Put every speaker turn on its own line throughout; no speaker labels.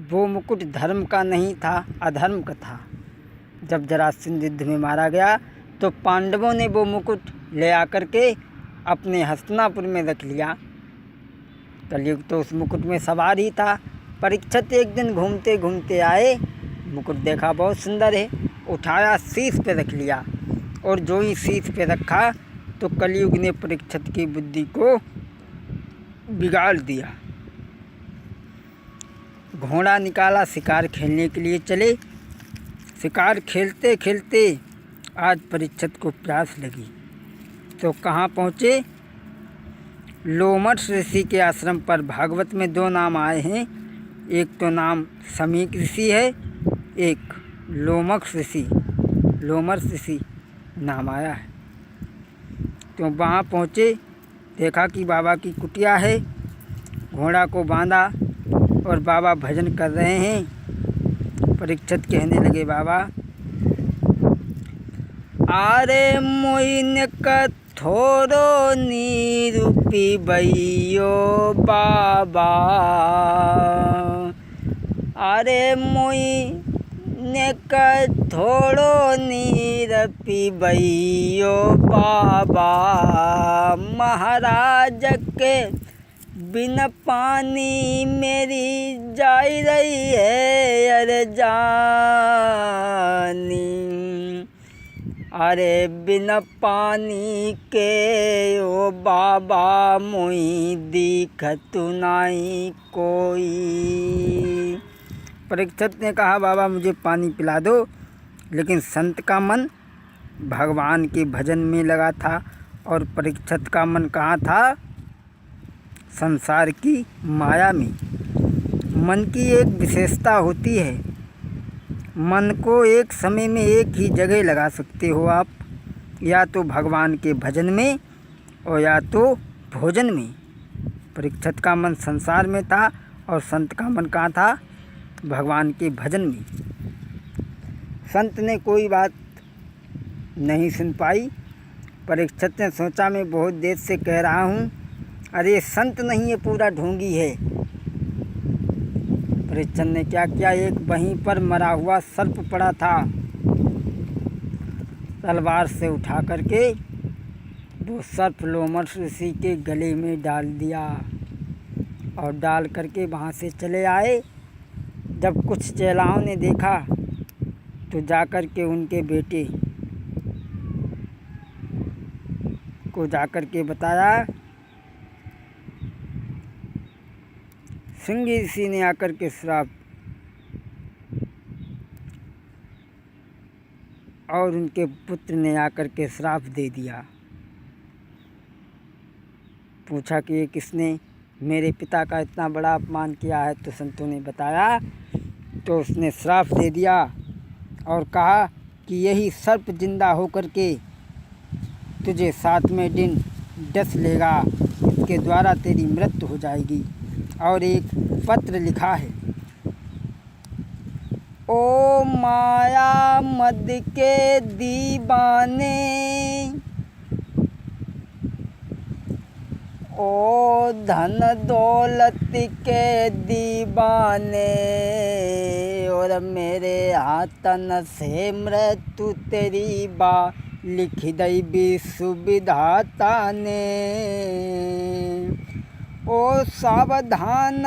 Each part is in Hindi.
वो मुकुट धर्म का नहीं था, अधर्म का था। जब जरासंध युद्ध में मारा गया तो पांडवों ने वो मुकुट ले आकर के अपने हस्तिनापुर में रख लिया। कलयुग तो उस मुकुट में सवार ही था। परीक्षित एक दिन घूमते घूमते आए, मुकुट देखा बहुत सुंदर है, उठाया शीश पे रख लिया। और जो ही शीश पे रखा तो कलयुग ने परीक्षित की बुद्धि को बिगाड़ दिया। घोड़ा निकाला, शिकार खेलने के लिए चले। शिकार खेलते खेलते आज परीक्षित को प्यास लगी तो कहाँ पहुँचे? लोमश ऋषि के आश्रम पर। भागवत में 2 नाम आए हैं, एक तो नाम समीक ऋषि है, एक लोमश ऋषि नाम आया है। तो वहाँ पहुँचे, देखा कि बाबा की कुटिया है, घोड़ा को बांधा और बाबा भजन कर रहे हैं। परीक्षित कहने लगे, बाबा आरे मोइन का थोड़ो नीरूपी भैयो बाबा, अरे मोइन का थोड़ो नीरूपी भैयो बाबा, महाराज के बिन पानी मेरी जाई रही है अरे जानी, अरे बिन पानी के ओ बाबा मुई दिखत नाई कोई। परीक्षित ने कहा, बाबा मुझे पानी पिला दो। लेकिन संत का मन भगवान के भजन में लगा था और परीक्षित का मन कहाँ था? संसार की माया में। मन की एक विशेषता होती है, मन को एक समय में एक ही जगह लगा सकते हो आप, या तो भगवान के भजन में और या तो भोजन में। परीक्षित का मन संसार में था और संत का मन कहाँ था? भगवान के भजन में। संत ने कोई बात नहीं सुन पाई। परीक्षित ने सोचा, मैं बहुत देर से कह रहा हूँ, अरे संत नहीं है, पूरा ढोंगी है। परीक्षित ने क्या किया, एक वहीं पर मरा हुआ सर्प पड़ा था, तलवार से उठा करके वो सर्प लोमश ऋषि के गले में डाल दिया और डाल करके वहाँ से चले आए। जब कुछ चेलाओं ने देखा तो जाकर के उनके बेटे को जाकर के बताया। श्रृंगी ऋषि ने आकर के श्राप और उनके पुत्र ने आकर के श्राप दे दिया। पूछा कि ये किसने मेरे पिता का इतना बड़ा अपमान किया है? तो संतों ने बताया। तो उसने श्राप दे दिया और कहा कि यही सर्प जिंदा होकर के तुझे 7वें दिन डस लेगा, इसके द्वारा तेरी मृत्यु हो जाएगी। और एक पत्र लिखा है, ओ माया मद के दीवाने, ओ धन दौलत के दीवाने, और मेरे हाथन से मृत्यु तेरी बा लिख दई विसुविधाता ने। ओ सावधान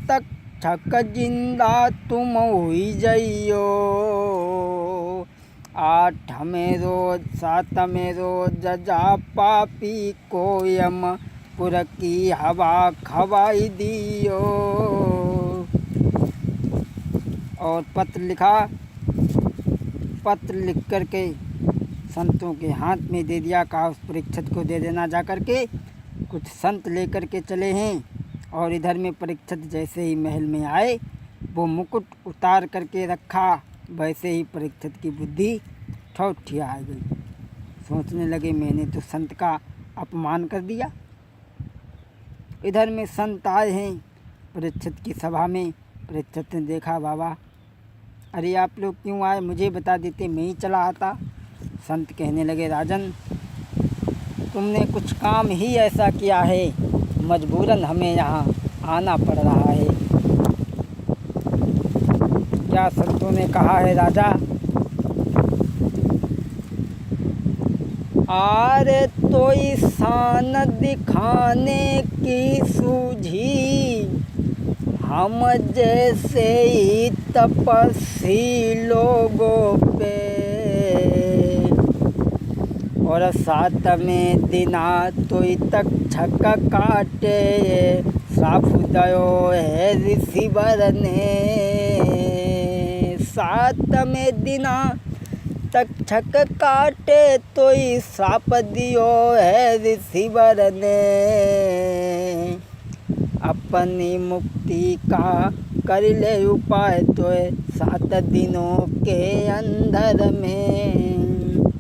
तक ठक जिंदा तुम हुई जइयो, 8वें रोज 7वें रोज जा पापी को यम पुर की हवा खवाई दियो। और पत्र लिखा, पत्र लिख करके संतों के हाथ में दे दिया। कहा उस परीक्षित को दे देना जा करके। कुछ संत लेकर के चले हैं और इधर में परीक्षित जैसे ही महल में आए, वो मुकुट उतार करके रखा, वैसे ही परीक्षित की बुद्धि ठौठिया आ गई। सोचने लगे, मैंने तो संत का अपमान कर दिया। इधर में संत आए हैं परीक्षित की सभा में। परीक्षित ने देखा, बाबा अरे आप लोग क्यों आए, मुझे बता देते, मैं ही चला आता। संत कहने लगे, राजन तुमने कुछ काम ही ऐसा किया है, मजबूरन हमें यहाँ आना पड़ रहा है। क्या संतों ने कहा है राजा? आरे तो शान दिखाने की सूझी, हम जैसे ही तपस्वी लोगों पे, और 7वें दिना तो तक छक काटे, साफ दयो है ऋषिवर ने। 7वें दिना तक छक काटे तो साप दियो है ऋषिवर ने। अपनी मुक्ति का कर ले उपाय तो 7 दिनों के अंदर में।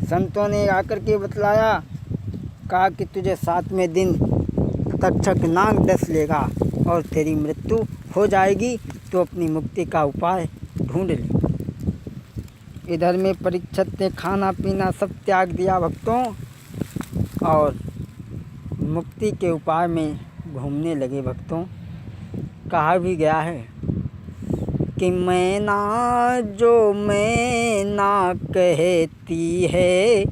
संतों ने आकर के बतलाया, कहा कि तुझे 7वें दिन तक्षक नाग डस लेगा और तेरी मृत्यु हो जाएगी, तो अपनी मुक्ति का उपाय ढूंढ ले। इधर में परीक्षित ने खाना पीना सब त्याग दिया भक्तों, और मुक्ति के उपाय में घूमने लगे भक्तों। कहा भी गया है कि मैना जो मैना कहती है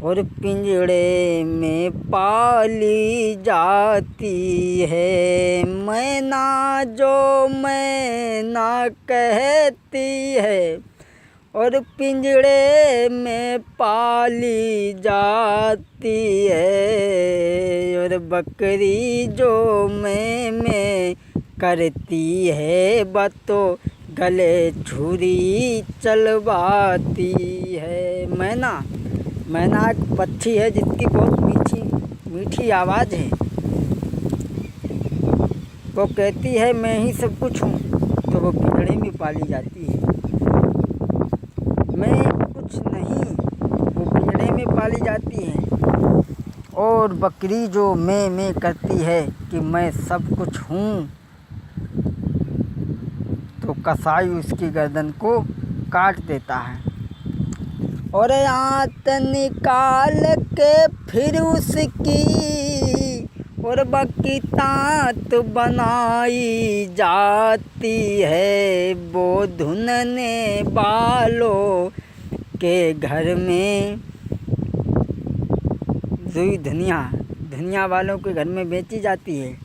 और पिंजड़े में पाली जाती है। मैना जो मैना कहती है और पिंजड़े में पाली जाती है, और बकरी जो मैं करती है बतो गले छुरी चलवाती है। मैना एक पक्षी है जिसकी बहुत मीठी आवाज़ है। वो कहती है मैं ही सब कुछ हूँ, तो वो पिंजड़े में पाली जाती है। मैं कुछ नहीं, वो पिंजड़े में पाली जाती है। और बकरी जो मैं करती है कि मैं सब कुछ हूँ, तो कसाई उसकी गर्दन को काट देता है और आंत निकाल के फिर उसकी और बकी तात बनाई जाती है। वो धुनने वालों के घर में रुई धनिया वालों के घर में बेची जाती है।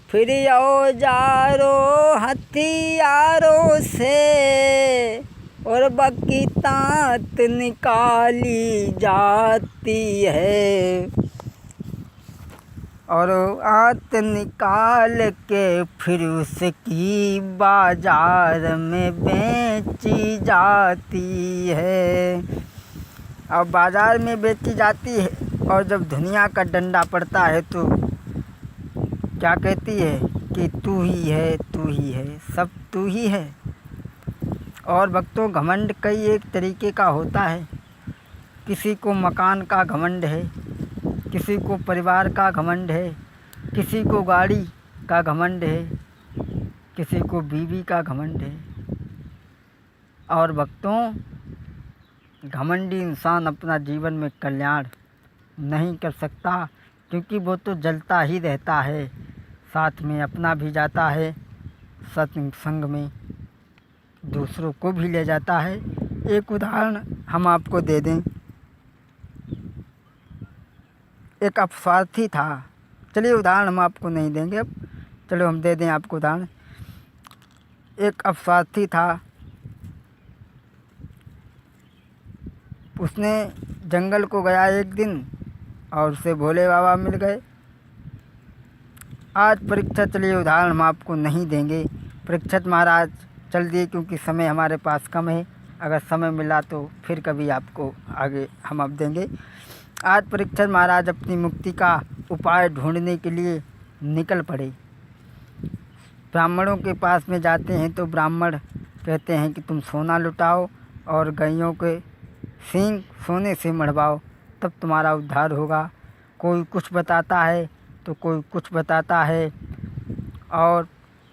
फिर औजारों हथियारों से और बकी तात निकाली जाती है, और आंत निकाल के फिर उसकी बाजार में बेची जाती है। अब बाजार में बेची जाती है, और जब दुनिया का डंडा पड़ता है तो क्या कहती है कि तू ही है, तू ही है, सब तू ही है। और भक्तों, घमंड कई एक तरीके का होता है। किसी को मकान का घमंड है, किसी को परिवार का घमंड है, किसी को गाड़ी का घमंड है, किसी को बीवी का घमंड है। और भक्तों, घमंडी इंसान अपना जीवन में कल्याण नहीं कर सकता, क्योंकि वो तो जलता ही रहता है, साथ में अपना भी जाता है, सत्संग में दूसरों को भी ले जाता है। एक उदाहरण हम आपको दे दें। एक अपस्वार्थी था, चलिए उदाहरण हम आपको नहीं देंगे, अब चलो हम दे दें आपको उदाहरण। एक अपस्वार्थी था, उसने जंगल को गया एक दिन और उसे भोले बाबा मिल गए। आज परीक्षा, चलिए उदाहरण हम आपको नहीं देंगे, परीक्षित महाराज चल दिए क्योंकि समय हमारे पास कम है। अगर समय मिला तो फिर कभी आपको आगे हम अब देंगे। आज परीक्षित महाराज अपनी मुक्ति का उपाय ढूंढने के लिए निकल पड़े। ब्राह्मणों के पास में जाते हैं तो ब्राह्मण कहते हैं कि तुम सोना लुटाओ और गायों के सींग सोने से मढ़वाओ, तब तुम्हारा उद्धार होगा। कोई कुछ बताता है तो कोई कुछ बताता है। और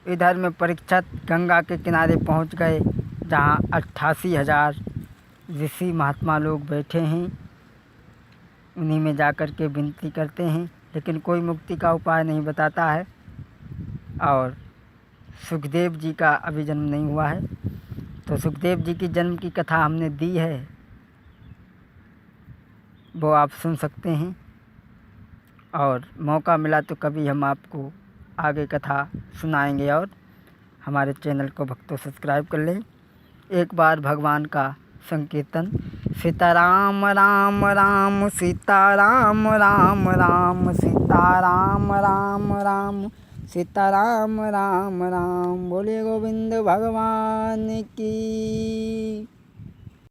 इधर में परीक्षित गंगा के किनारे पहुंच गए, जहां 88,000 ऋषि महात्मा लोग बैठे हैं। उन्हीं में जाकर के विनती करते हैं, लेकिन कोई मुक्ति का उपाय नहीं बताता है। और सुखदेव जी का अभी जन्म नहीं हुआ है, तो सुखदेव जी की जन्म की कथा हमने दी है, वो आप सुन सकते हैं। और मौका मिला तो कभी हम आपको आगे कथा सुनाएंगे। और हमारे चैनल को भक्तों सब्सक्राइब कर लें। एक बार भगवान का संकीर्तन। सीताराम राम राम सीताराम राम राम सीताराम राम राम सीताराम राम राम। बोले गोविंद भगवान की।